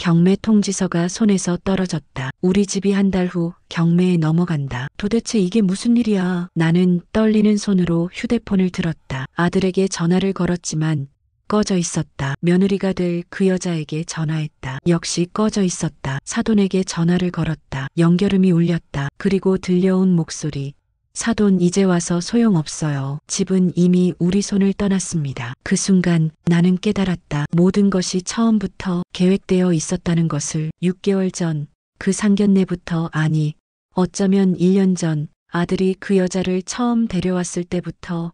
경매 통지서가 손에서 떨어졌다. 우리 집이 한 달 후 경매에 넘어간다. 도대체 이게 무슨 일이야? 나는 떨리는 손으로 휴대폰을 들었다. 아들에게 전화를 걸었지만 꺼져 있었다. 며느리가 될 그 여자에게 전화했다. 역시 꺼져 있었다. 사돈에게 전화를 걸었다. 연결음이 울렸다. 그리고 들려온 목소리. 사돈 이제 와서 소용없어요. 집은 이미 우리 손을 떠났습니다. 그 순간 나는 깨달았다. 모든 것이 처음부터 계획되어 있었다는 것을. 6개월 전 그 상견례부터, 아니 어쩌면 1년 전 아들이 그 여자를 처음 데려왔을 때부터.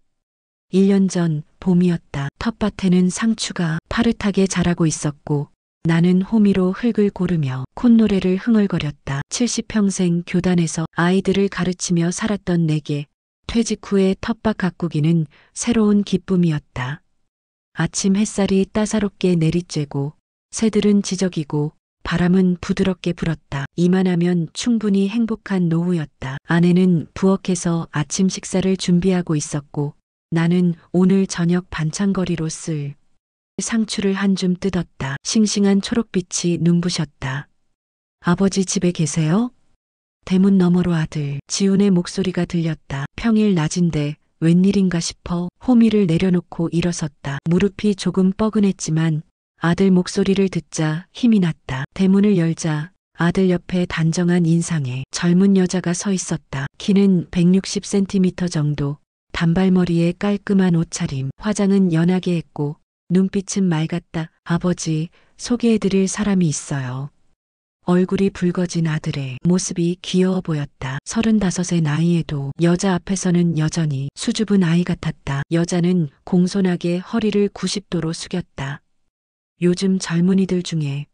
1년 전 봄이었다. 텃밭에는 상추가 파릇하게 자라고 있었고 나는 호미로 흙을 고르며 콧노래를 흥얼거렸다. 70평생 교단에서 아이들을 가르치며 살았던 내게 퇴직 후의 텃밭 가꾸기는 새로운 기쁨이었다. 아침 햇살이 따사롭게 내리쬐고 새들은 지저귀고 바람은 부드럽게 불었다. 이만하면 충분히 행복한 노후였다. 아내는 부엌에서 아침 식사를 준비하고 있었고 나는 오늘 저녁 반찬거리로 쓸 상추를 한 줌 뜯었다. 싱싱한 초록빛이 눈부셨다. 아버지 집에 계세요? 대문 너머로 아들 지훈의 목소리가 들렸다. 평일 낮인데 웬일인가 싶어 호미를 내려놓고 일어섰다. 무릎이 조금 뻐근했지만 아들 목소리를 듣자 힘이 났다. 대문을 열자 아들 옆에 단정한 인상의 젊은 여자가 서 있었다. 키는 160cm 정도, 단발머리에 깔끔한 옷차림, 화장은 연하게 했고 눈빛은 맑았다. 아버지, 소개해드릴 사람이 있어요. 얼굴이 붉어진 아들의 모습이 귀여워 보였다. 35의 나이에도 여자 앞에서는 여전히 수줍은 아이 같았다. 여자는 공손하게 허리를 90도로 숙였다. 요즘 젊은이들 중에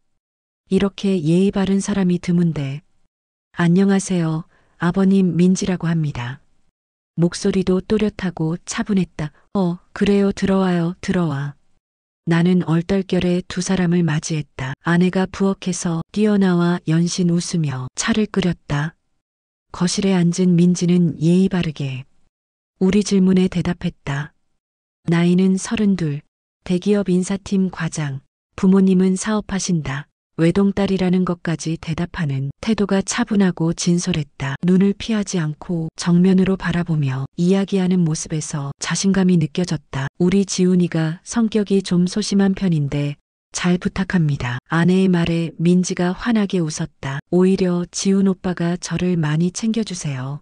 이렇게 예의 바른 사람이 드문데. 안녕하세요. 아버님 민지라고 합니다. 목소리도 또렷하고 차분했다. 그래요. 들어와요. 들어와. 나는 얼떨결에 두 사람을 맞이했다. 아내가 부엌에서 뛰어나와 연신 웃으며 차를 끓였다. 거실에 앉은 민지는 예의 바르게 우리 질문에 대답했다. 나이는 32, 대기업 인사팀 과장, 부모님은 사업하신다. 외동딸이라는 것까지 대답하는 태도가 차분하고 진솔했다. 눈을 피하지 않고 정면으로 바라보며 이야기하는 모습에서 자신감이 느껴졌다. 우리 지훈이가 성격이 좀 소심한 편인데 잘 부탁합니다. 아내의 말에 민지가 환하게 웃었다. 오히려 지훈 오빠가 저를 많이 챙겨주세요.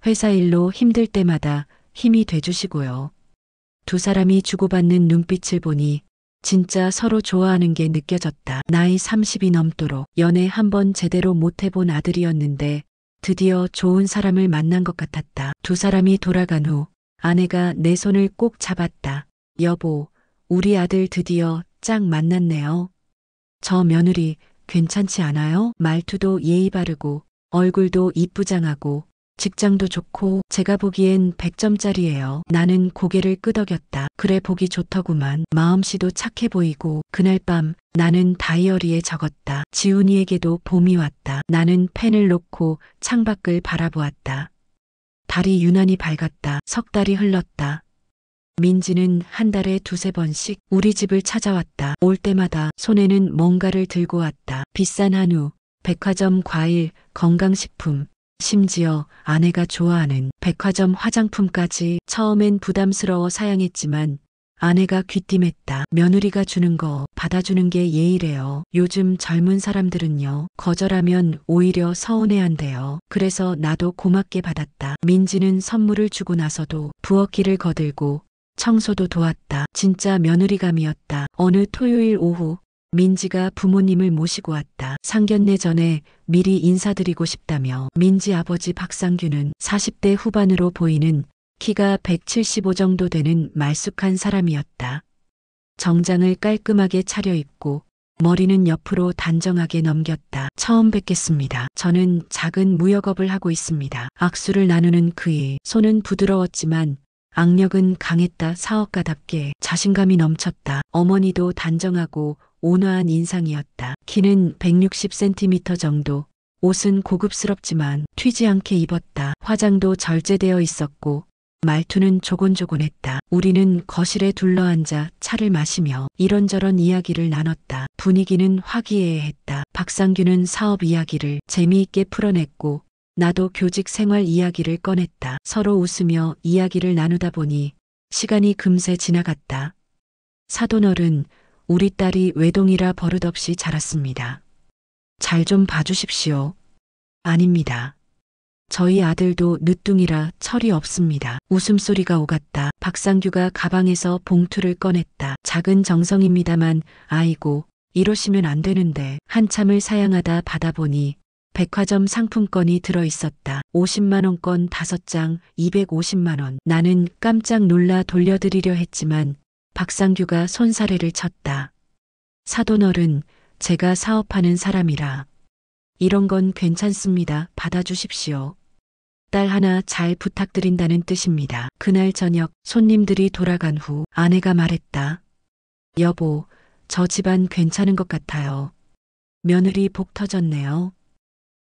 회사 일로 힘들 때마다 힘이 돼주시고요. 두 사람이 주고받는 눈빛을 보니 진짜 서로 좋아하는 게 느껴졌다. 나이 30이 넘도록 연애 한 번 제대로 못 해본 아들이었는데 드디어 좋은 사람을 만난 것 같았다. 두 사람이 돌아간 후 아내가 내 손을 꼭 잡았다. 여보, 우리 아들 드디어 짝 만났네요. 저 며느리 괜찮지 않아요? 말투도 예의 바르고 얼굴도 이쁘장하고 직장도 좋고 제가 보기엔 100점짜리예요. 나는 고개를 끄덕였다. 그래, 보기 좋더구만. 마음씨도 착해 보이고. 그날 밤 나는 다이어리에 적었다. 지훈이에게도 봄이 왔다. 나는 펜을 놓고 창밖을 바라보았다. 달이 유난히 밝았다. 석 달이 흘렀다. 민지는 한 달에 2~3번씩 우리 집을 찾아왔다. 올 때마다 손에는 뭔가를 들고 왔다. 비싼 한우, 백화점 과일, 건강식품, 심지어 아내가 좋아하는 백화점 화장품까지. 처음엔 부담스러워 사양했지만 아내가 귀띔했다. 며느리가 주는 거 받아주는 게 예의래요. 요즘 젊은 사람들은요, 거절하면 오히려 서운해한대요. 그래서 나도 고맙게 받았다. 민지는 선물을 주고 나서도 부엌일을 거들고 청소도 도왔다. 진짜 며느리감이었다. 어느 토요일 오후 민지가 부모님을 모시고 왔다. 상견례 전에 미리 인사드리고 싶다며. 민지 아버지 박상규는 40대 후반으로 보이는 키가 175 정도 되는 말쑥한 사람이었다. 정장을 깔끔하게 차려입고 머리는 옆으로 단정하게 넘겼다. 처음 뵙겠습니다. 저는 작은 무역업을 하고 있습니다. 악수를 나누는 그의 손은 부드러웠지만 악력은 강했다. 사업가답게 자신감이 넘쳤다. 어머니도 단정하고 온화한 인상이었다. 키는 160cm 정도, 옷은 고급스럽지만 튀지 않게 입었다. 화장도 절제되어 있었고 말투는 조곤조곤했다. 우리는 거실에 둘러앉아 차를 마시며 이런저런 이야기를 나눴다. 분위기는 화기애애했다. 박상규는 사업 이야기를 재미있게 풀어냈고 나도 교직 생활 이야기를 꺼냈다. 서로 웃으며 이야기를 나누다 보니 시간이 금세 지나갔다. 사돈어른, 우리 딸이 외동이라 버릇없이 자랐습니다. 잘 좀 봐주십시오. 아닙니다. 저희 아들도 늦둥이라 철이 없습니다. 웃음소리가 오갔다. 박상규가 가방에서 봉투를 꺼냈다. 작은 정성입니다만 아이고 이러시면 안 되는데. 한참을 사양하다 받아보니 백화점 상품권이 들어있었다. 50만 원권 5장 250만 원. 나는 깜짝 놀라 돌려드리려 했지만 박상규가 손사래를 쳤다. 사돈어른, 제가 사업하는 사람이라 이런 건 괜찮습니다. 받아주십시오. 딸 하나 잘 부탁드린다는 뜻입니다. 그날 저녁 손님들이 돌아간 후 아내가 말했다. 여보, 저 집안 괜찮은 것 같아요. 며느리 복 터졌네요.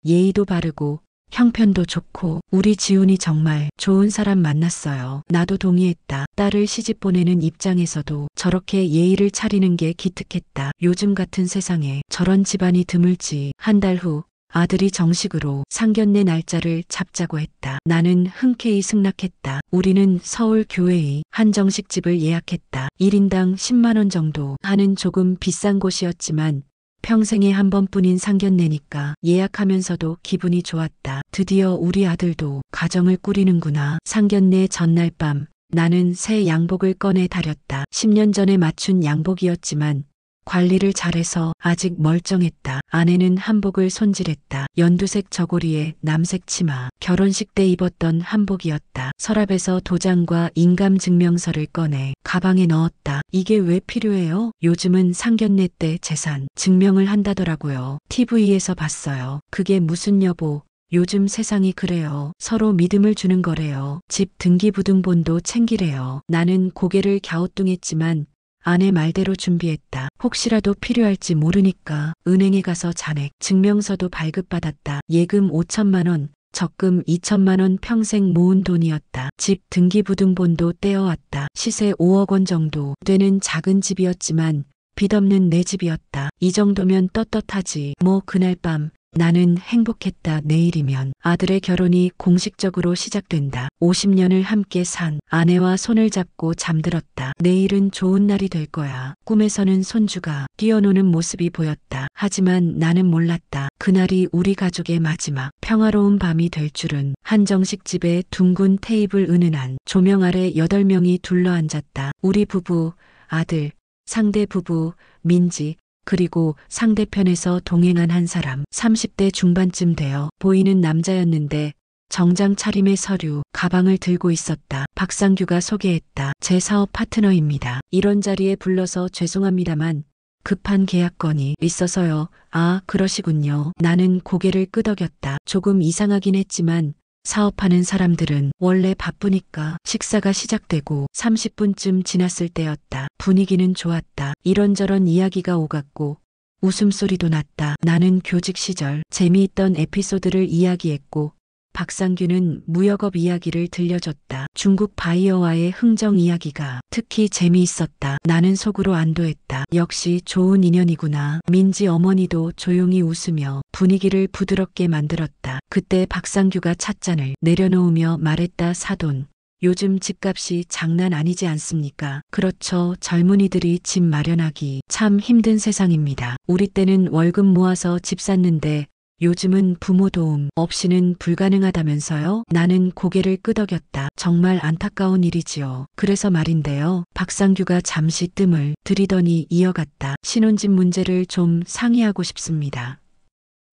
예의도 바르고 형편도 좋고 우리 지훈이 정말 좋은 사람 만났어요. 나도 동의했다. 딸을 시집 보내는 입장에서도 저렇게 예의를 차리는 게 기특했다. 요즘 같은 세상에 저런 집안이 드물지. 한 달 후 아들이 정식으로 상견례 날짜를 잡자고 했다. 나는 흔쾌히 승낙했다. 우리는 서울 교회의 한정식집을 예약했다. 1인당 10만 원 정도 하는 조금 비싼 곳이었지만 평생에 한 번뿐인 상견례니까 예약하면서도 기분이 좋았다. 드디어 우리 아들도 가정을 꾸리는구나. 상견례 전날 밤 나는 새 양복을 꺼내 다렸다. 10년 전에 맞춘 양복이었지만 관리를 잘해서 아직 멀쩡했다. 아내는 한복을 손질했다. 연두색 저고리에 남색 치마. 결혼식 때 입었던 한복이었다. 서랍에서 도장과 인감증명서를 꺼내 가방에 넣었다. 이게 왜 필요해요? 요즘은 상견례 때 재산 증명을 한다더라고요. TV에서 봤어요. 그게 무슨 여보. 요즘 세상이 그래요. 서로 믿음을 주는 거래요. 집 등기부등본도 챙기래요. 나는 고개를 갸우뚱했지만 아내 말대로 준비했다. 혹시라도 필요할지 모르니까 은행에 가서 잔액 증명서도 발급받았다. 예금 5천만 원, 적금 2천만 원 평생 모은 돈이었다. 집 등기부등본도 떼어왔다. 시세 5억 원 정도 되는 작은 집이었지만 빚 없는 내 집이었다. 이 정도면 떳떳하지. 뭐 그날 밤 나는 행복했다. 내일이면 아들의 결혼이 공식적으로 시작된다. 50년을 함께 산 아내와 손을 잡고 잠들었다. 내일은 좋은 날이 될 거야. 꿈에서는 손주가 뛰어노는 모습이 보였다. 하지만 나는 몰랐다. 그날이 우리 가족의 마지막 평화로운 밤이 될 줄은. 한정식집에 둥근 테이블 은은한 조명 아래 8명이 둘러앉았다. 우리 부부, 아들, 상대 부부, 민지, 그리고 상대편에서 동행한 한 사람. 30대 중반쯤 되어 보이는 남자였는데 정장 차림의 서류, 가방을 들고 있었다. 박상규가 소개했다. 제 사업 파트너입니다. 이런 자리에 불러서 죄송합니다만 급한 계약건이 있어서요. 아, 그러시군요. 나는 고개를 끄덕였다. 조금 이상하긴 했지만 사업하는 사람들은 원래 바쁘니까. 식사가 시작되고 30분쯤 지났을 때였다. 분위기는 좋았다. 이런저런 이야기가 오갔고 웃음소리도 났다. 나는 교직 시절 재미있던 에피소드를 이야기했고 박상규는 무역업 이야기를 들려줬다. 중국 바이어와의 흥정 이야기가 특히 재미있었다. 나는 속으로 안도했다. 역시 좋은 인연이구나. 민지 어머니도 조용히 웃으며 분위기를 부드럽게 만들었다. 그때 박상규가 찻잔을 내려놓으며 말했다. 사돈, 요즘 집값이 장난 아니지 않습니까? 그렇죠. 젊은이들이 집 마련하기 참 힘든 세상입니다. 우리 때는 월급 모아서 집 샀는데 요즘은 부모 도움 없이는 불가능하다면서요? 나는 고개를 끄덕였다. 정말 안타까운 일이지요. 그래서 말인데요. 박상규가 잠시 뜸을 들이더니 이어갔다. 신혼집 문제를 좀 상의하고 싶습니다.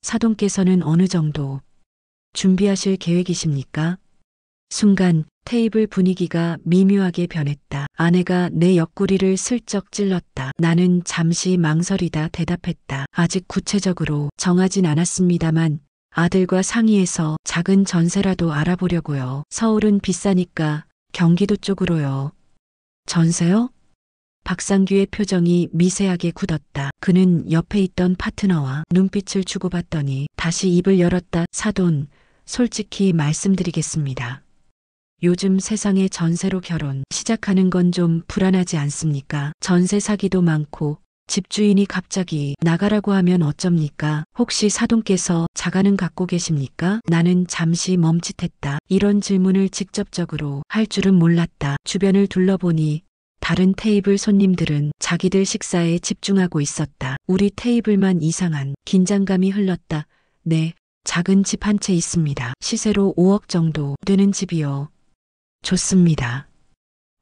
사돈께서는 어느 정도 준비하실 계획이십니까? 순간 테이블 분위기가 미묘하게 변했다. 아내가 내 옆구리를 슬쩍 찔렀다. 나는 잠시 망설이다 대답했다. 아직 구체적으로 정하진 않았습니다만 아들과 상의해서 작은 전세라도 알아보려고요. 서울은 비싸니까 경기도 쪽으로요. 전세요? 박상규의 표정이 미세하게 굳었다. 그는 옆에 있던 파트너와 눈빛을 주고받더니 다시 입을 열었다. 사돈, 솔직히 말씀드리겠습니다. 요즘 세상에 전세로 결혼 시작하는 건 좀 불안하지 않습니까? 전세 사기도 많고 집주인이 갑자기 나가라고 하면 어쩝니까? 혹시 사돈께서 자가는 갖고 계십니까? 나는 잠시 멈칫했다. 이런 질문을 직접적으로 할 줄은 몰랐다. 주변을 둘러보니 다른 테이블 손님들은 자기들 식사에 집중하고 있었다. 우리 테이블만 이상한 긴장감이 흘렀다. 네, 작은 집 한 채 있습니다. 시세로 5억 정도 되는 집이요. 좋습니다.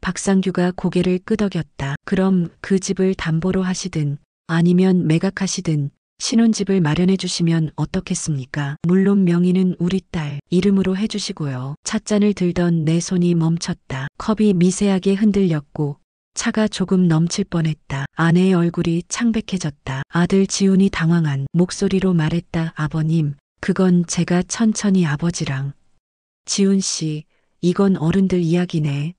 박상규가 고개를 끄덕였다. 그럼 그 집을 담보로 하시든 아니면 매각하시든 신혼집을 마련해 주시면 어떻겠습니까? 물론 명의는 우리 딸 이름으로 해주시고요. 찻잔을 들던 내 손이 멈췄다. 컵이 미세하게 흔들렸고 차가 조금 넘칠 뻔했다. 아내의 얼굴이 창백해졌다. 아들 지훈이 당황한 목소리로 말했다. 아버님, 그건 제가 천천히 아버지랑. 지훈 씨, 이건 어른들 이야기네.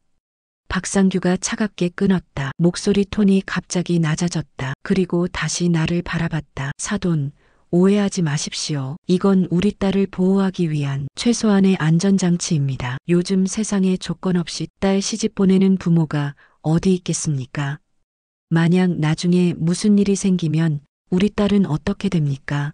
박상규가 차갑게 끊었다. 목소리 톤이 갑자기 낮아졌다. 그리고 다시 나를 바라봤다. 사돈, 오해하지 마십시오. 이건 우리 딸을 보호하기 위한 최소한의 안전장치입니다. 요즘 세상에 조건 없이 딸 시집 보내는 부모가 어디 있겠습니까? 만약 나중에 무슨 일이 생기면 우리 딸은 어떻게 됩니까?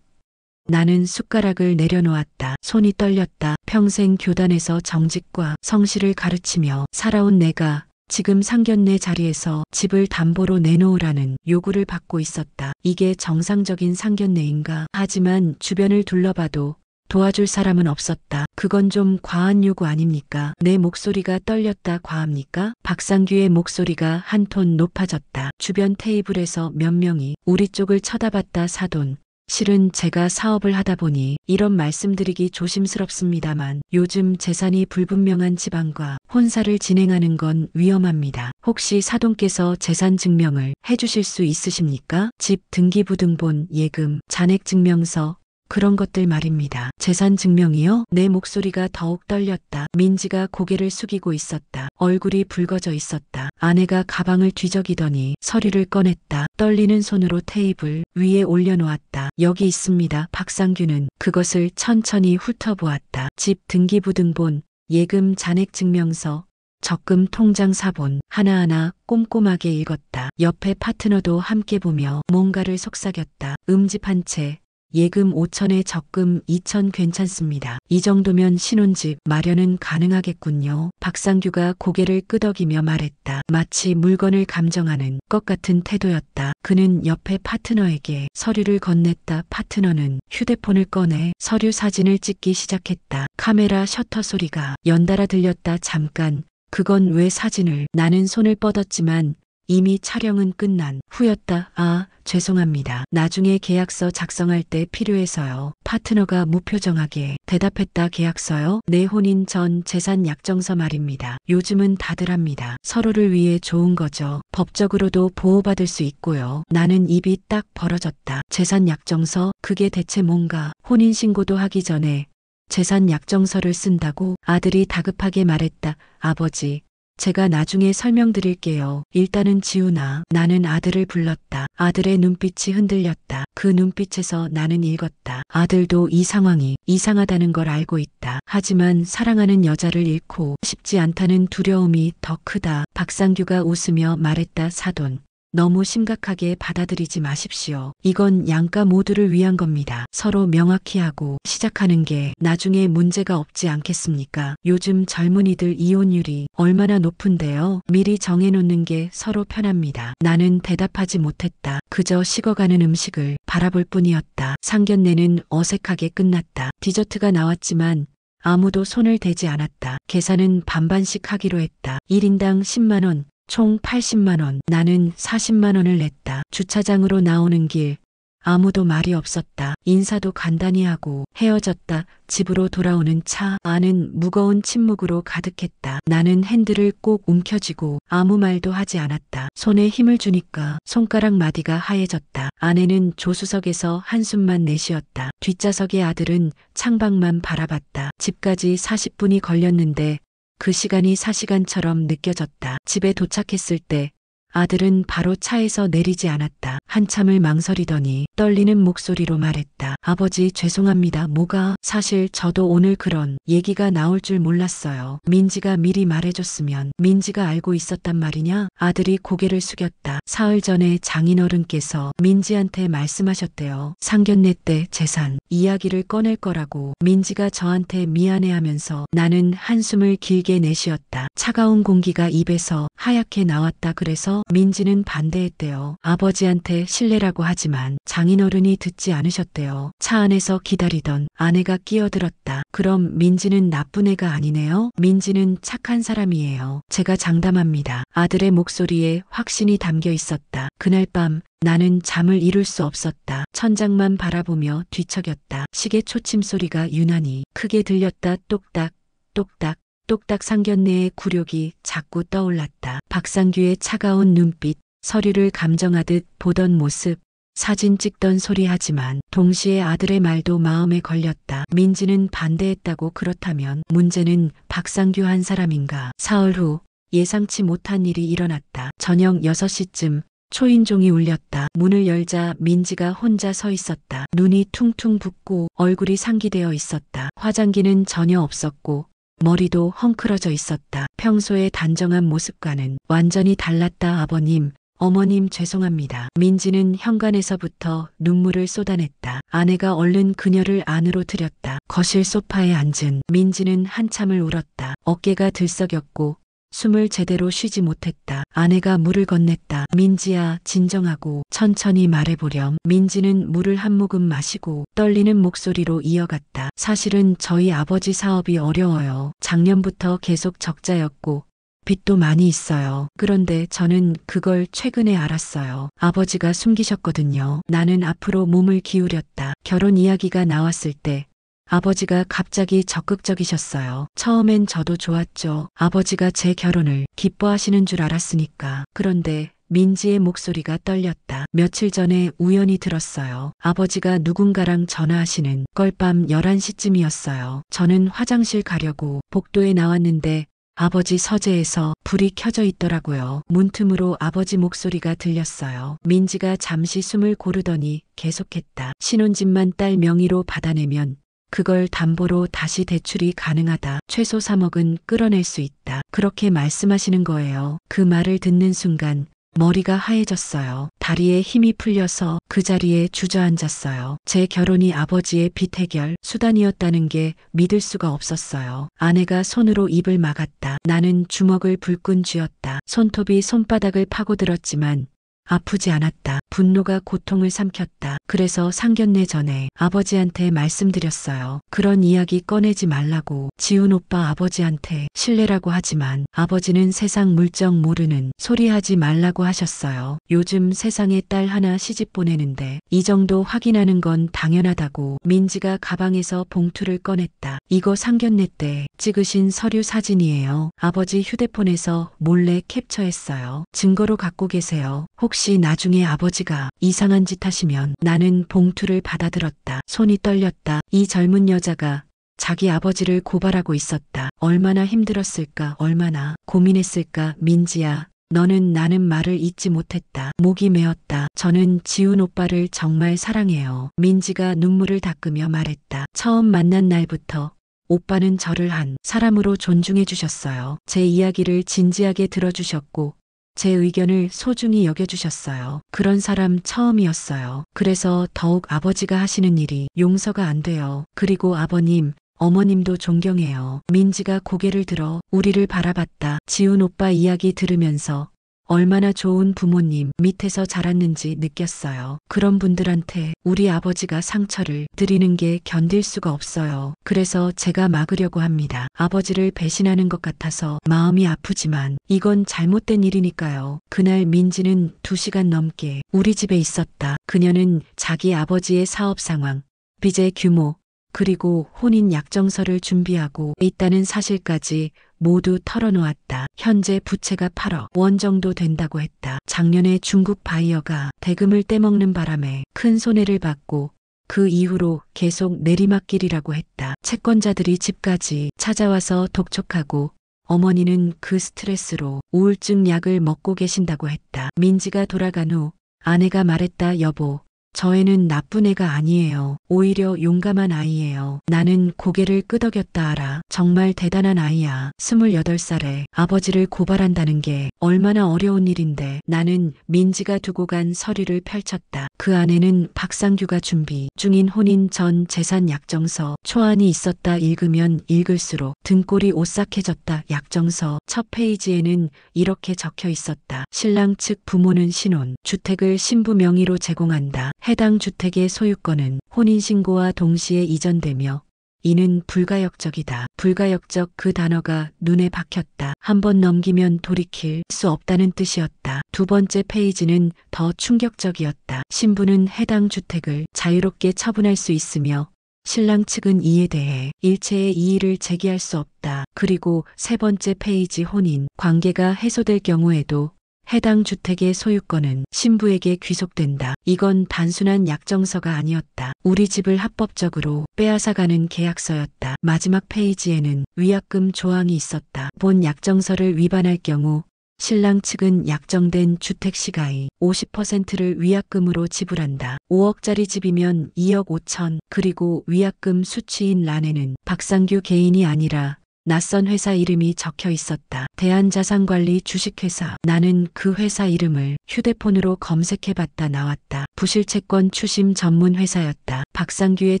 나는 숟가락을 내려놓았다. 손이 떨렸다. 평생 교단에서 정직과 성실을 가르치며 살아온 내가 지금 상견례 자리에서 집을 담보로 내놓으라는 요구를 받고 있었다. 이게 정상적인 상견례인가? 하지만 주변을 둘러봐도 도와줄 사람은 없었다. 그건 좀 과한 요구 아닙니까? 내 목소리가 떨렸다. 과합니까? 박상규의 목소리가 한 톤 높아졌다. 주변 테이블에서 몇 명이 우리 쪽을 쳐다봤다. 사돈. 실은 제가 사업을 하다 보니 이런 말씀드리기 조심스럽습니다만 요즘 재산이 불분명한 집안과 혼사를 진행하는 건 위험합니다. 혹시 사돈께서 재산 증명을 해주실 수 있으십니까? 집 등기부등본, 예금, 잔액증명서, 그런 것들 말입니다. 재산 증명이요? 내 목소리가 더욱 떨렸다. 민지가 고개를 숙이고 있었다. 얼굴이 붉어져 있었다. 아내가 가방을 뒤적이더니 서류를 꺼냈다. 떨리는 손으로 테이블 위에 올려놓았다. 여기 있습니다. 박상규는 그것을 천천히 훑어보았다. 집 등기부등본, 예금 잔액증명서, 적금 통장 사본 하나하나 꼼꼼하게 읽었다. 옆에 파트너도 함께 보며 뭔가를 속삭였다. 집 한 채, 예금 5천에 적금 2천 괜찮습니다. 이 정도면 신혼집 마련은 가능하겠군요. 박상규가 고개를 끄덕이며 말했다. 마치 물건을 감정하는 것 같은 태도였다. 그는 옆에 파트너에게 서류를 건넸다. 파트너는 휴대폰을 꺼내 서류 사진을 찍기 시작했다. 카메라 셔터 소리가 연달아 들렸다. 잠깐, 그건 왜 사진을? 나는 손을 뻗었지만 이미 촬영은 끝난 후였다. 아, 죄송합니다. 나중에 계약서 작성할 때 필요해서요. 파트너가 무표정하게 대답했다. 계약서요? 내 혼인 전 재산 약정서 말입니다. 요즘은 다들 합니다. 서로를 위해 좋은 거죠. 법적으로도 보호받을 수 있고요. 나는 입이 딱 벌어졌다. 재산 약정서? 그게 대체 뭔가? 혼인신고도 하기 전에 재산 약정서를 쓴다고? 아들이 다급하게 말했다. 아버지, 제가 나중에 설명드릴게요. 일단은 지훈아. 나는 아들을 불렀다. 아들의 눈빛이 흔들렸다. 그 눈빛에서 나는 읽었다. 아들도 이 상황이 이상하다는 걸 알고 있다. 하지만 사랑하는 여자를 잃고 싶지 않다는 두려움이 더 크다. 박상규가 웃으며 말했다. 사돈, 너무 심각하게 받아들이지 마십시오. 이건 양가 모두를 위한 겁니다. 서로 명확히 하고 시작하는 게 나중에 문제가 없지 않겠습니까? 요즘 젊은이들 이혼율이 얼마나 높은데요. 미리 정해놓는 게 서로 편합니다. 나는 대답하지 못했다. 그저 식어가는 음식을 바라볼 뿐이었다. 상견례는 어색하게 끝났다. 디저트가 나왔지만 아무도 손을 대지 않았다. 계산은 반반씩 하기로 했다. 1인당 10만 원. 총 80만 원. 나는 40만 원을 냈다. 주차장으로 나오는 길 아무도 말이 없었다. 인사도 간단히 하고 헤어졌다. 집으로 돌아오는 차 안은 무거운 침묵으로 가득했다. 나는 핸들을 꼭 움켜쥐고 아무 말도 하지 않았다. 손에 힘을 주니까 손가락 마디가 하얘졌다. 아내는 조수석에서 한숨만 내쉬었다. 뒷좌석의 아들은 창밖만 바라봤다. 집까지 40분이 걸렸는데 그 시간이 4시간처럼 느껴졌다. 집에 도착했을 때 아들은 바로 차에서 내리지 않았다. 한참을 망설이더니 떨리는 목소리로 말했다. 아버지 죄송합니다. 뭐가? 사실 저도 오늘 그런 얘기가 나올 줄 몰랐어요. 민지가 미리 말해줬으면. 민지가 알고 있었단 말이냐? 아들이 고개를 숙였다. 사흘 전에 장인어른께서 민지한테 말씀하셨대요. 상견례 때 재산 이야기를 꺼낼 거라고. 민지가 저한테 미안해하면서 나는 한숨을 길게 내쉬었다. 차가운 공기가 입에서 하얗게 나왔다. 그래서 민지는 반대했대요. 아버지한테 실례라고 하지만 장인어른이 듣지 않으셨대요. 차 안에서 기다리던 아내가 끼어들었다. 그럼 민지는 나쁜 애가 아니네요. 민지는 착한 사람이에요. 제가 장담합니다. 아들의 목소리에 확신이 담겨 있었다. 그날 밤 나는 잠을 이룰 수 없었다. 천장만 바라보며 뒤척였다. 시계 초침 소리가 유난히 크게 들렸다. 똑딱 똑딱 똑딱. 상견례의 굴욕이 자꾸 떠올랐다. 박상규의 차가운 눈빛, 서류를 감정하듯 보던 모습, 사진 찍던 소리. 하지만 동시에 아들의 말도 마음에 걸렸다. 민지는 반대했다고. 그렇다면 문제는 박상규 한 사람인가? 사흘 후 예상치 못한 일이 일어났다. 저녁 6시쯤 초인종이 울렸다. 문을 열자 민지가 혼자 서 있었다. 눈이 퉁퉁 붓고 얼굴이 상기되어 있었다. 화장기는 전혀 없었고 머리도 헝클어져 있었다. 평소의 단정한 모습과는 완전히 달랐다. 아버님, 어머님 죄송합니다. 민지는 현관에서부터 눈물을 쏟아냈다. 아내가 얼른 그녀를 안으로 들였다. 거실 소파에 앉은 민지는 한참을 울었다. 어깨가 들썩였고 숨을 제대로 쉬지 못했다. 아내가 물을 건넸다. 민지야, 진정하고 천천히 말해보렴. 민지는 물을 한 모금 마시고 떨리는 목소리로 이어갔다. 사실은 저희 아버지 사업이 어려워요. 작년부터 계속 적자였고 빚도 많이 있어요. 그런데 저는 그걸 최근에 알았어요. 아버지가 숨기셨거든요. 나는 앞으로 몸을 기울였다. 결혼 이야기가 나왔을 때 아버지가 갑자기 적극적이셨어요. 처음엔 저도 좋았죠. 아버지가 제 결혼을 기뻐하시는 줄 알았으니까. 그런데 민지의 목소리가 떨렸다. 며칠 전에 우연히 들었어요. 아버지가 누군가랑 전화하시는 걸. 밤 11시쯤이었어요. 저는 화장실 가려고 복도에 나왔는데 아버지 서재에서 불이 켜져 있더라고요. 문틈으로 아버지 목소리가 들렸어요. 민지가 잠시 숨을 고르더니 계속했다. 신혼집만 딸 명의로 받아내면 그걸 담보로 다시 대출이 가능하다. 최소 3억은 끌어낼 수 있다. 그렇게 말씀하시는 거예요. 그 말을 듣는 순간 머리가 하얘졌어요. 다리에 힘이 풀려서 그 자리에 주저앉았어요. 제 결혼이 아버지의 빚 해결 수단이었다는 게 믿을 수가 없었어요. 아내가 손으로 입을 막았다. 나는 주먹을 불끈 쥐었다. 손톱이 손바닥을 파고들었지만 아프지 않았다. 분노가 고통을 삼켰다. 그래서 상견례 전에 아버지한테 말씀드렸어요. 그런 이야기 꺼내지 말라고. 지훈 오빠 아버지한테 실례라고 하지만 아버지는 세상 물정 모르는 소리 하지 말라고 하셨어요. 요즘 세상에 딸 하나 시집 보내는데 이 정도 확인하는 건 당연하다고. 민지가 가방에서 봉투를 꺼냈다. 이거 상견례 때 찍으신 서류 사진이에요. 아버지 휴대폰에서 몰래 캡처했어요. 증거로 갖고 계세요. 혹시 나중에 아버지가 이상한 짓 하시면. 나는 봉투를 받아들었다. 손이 떨렸다. 이 젊은 여자가 자기 아버지를 고발하고 있었다. 얼마나 힘들었을까, 얼마나 고민했을까. 민지야, 너는 나는 말을 잊지 못했다. 목이 메었다. 저는 지훈 오빠를 정말 사랑해요. 민지가 눈물을 닦으며 말했다. 처음 만난 날부터 오빠는 저를 한 사람으로 존중해 주셨어요. 제 이야기를 진지하게 들어주셨고 제 의견을 소중히 여겨주셨어요. 그런 사람 처음이었어요. 그래서 더욱 아버지가 하시는 일이 용서가 안 돼요. 그리고 아버님, 어머님도 존경해요. 민지가 고개를 들어 우리를 바라봤다. 지훈 오빠 이야기 들으면서 얼마나 좋은 부모님 밑에서 자랐는지 느꼈어요. 그런 분들한테 우리 아버지가 상처를 드리는 게 견딜 수가 없어요. 그래서 제가 막으려고 합니다. 아버지를 배신하는 것 같아서 마음이 아프지만 이건 잘못된 일이니까요. 그날 민지는 2시간 넘게 우리 집에 있었다. 그녀는 자기 아버지의 사업 상황, 빚의 규모, 그리고 혼인 약정서를 준비하고 있다는 사실까지 모두 털어놓았다. 현재 부채가 8억 원 정도 된다고 했다. 작년에 중국 바이어가 대금을 떼먹는 바람에 큰 손해를 받고 그 이후로 계속 내리막길이라고 했다. 채권자들이 집까지 찾아와서 독촉하고 어머니는 그 스트레스로 우울증 약을 먹고 계신다고 했다. 민지가 돌아간 후 아내가 말했다. 여보, 저 애는 나쁜 애가 아니에요. 오히려 용감한 아이예요. 나는 고개를 끄덕였다. 알아. 정말 대단한 아이야. 28살에 아버지를 고발한다는 게 얼마나 어려운 일인데. 나는 민지가 두고 간 서류를 펼쳤다. 그 안에는 박상규가 준비 중인 혼인 전 재산 약정서 초안이 있었다. 읽으면 읽을수록 등골이 오싹해졌다. 약정서 첫 페이지에는 이렇게 적혀 있었다. 신랑 측 부모는 신혼 주택을 신부 명의로 제공한다. 해당 주택의 소유권은 혼인신고와 동시에 이전되며 이는 불가역적이다. 불가역적, 그 단어가 눈에 박혔다. 한 번 넘기면 돌이킬 수 없다는 뜻이었다. 두 번째 페이지는 더 충격적이었다. 신부는 해당 주택을 자유롭게 처분할 수 있으며 신랑 측은 이에 대해 일체의 이의를 제기할 수 없다. 그리고 세 번째 페이지, 혼인 관계가 해소될 경우에도 해당 주택의 소유권은 신부에게 귀속된다. 이건 단순한 약정서가 아니었다. 우리 집을 합법적으로 빼앗아가는 계약서였다. 마지막 페이지에는 위약금 조항이 있었다. 본 약정서를 위반할 경우 신랑 측은 약정된 주택 시가의 50%를 위약금으로 지불한다. 5억짜리 집이면 2억 5천. 그리고 위약금 수취인 란에는 박상규 개인이 아니라 낯선 회사 이름이 적혀 있었다. 대한자산관리 주식회사. 나는 그 회사 이름을 휴대폰으로 검색해봤다. 나왔다. 부실채권 추심 전문 회사였다. 박상규의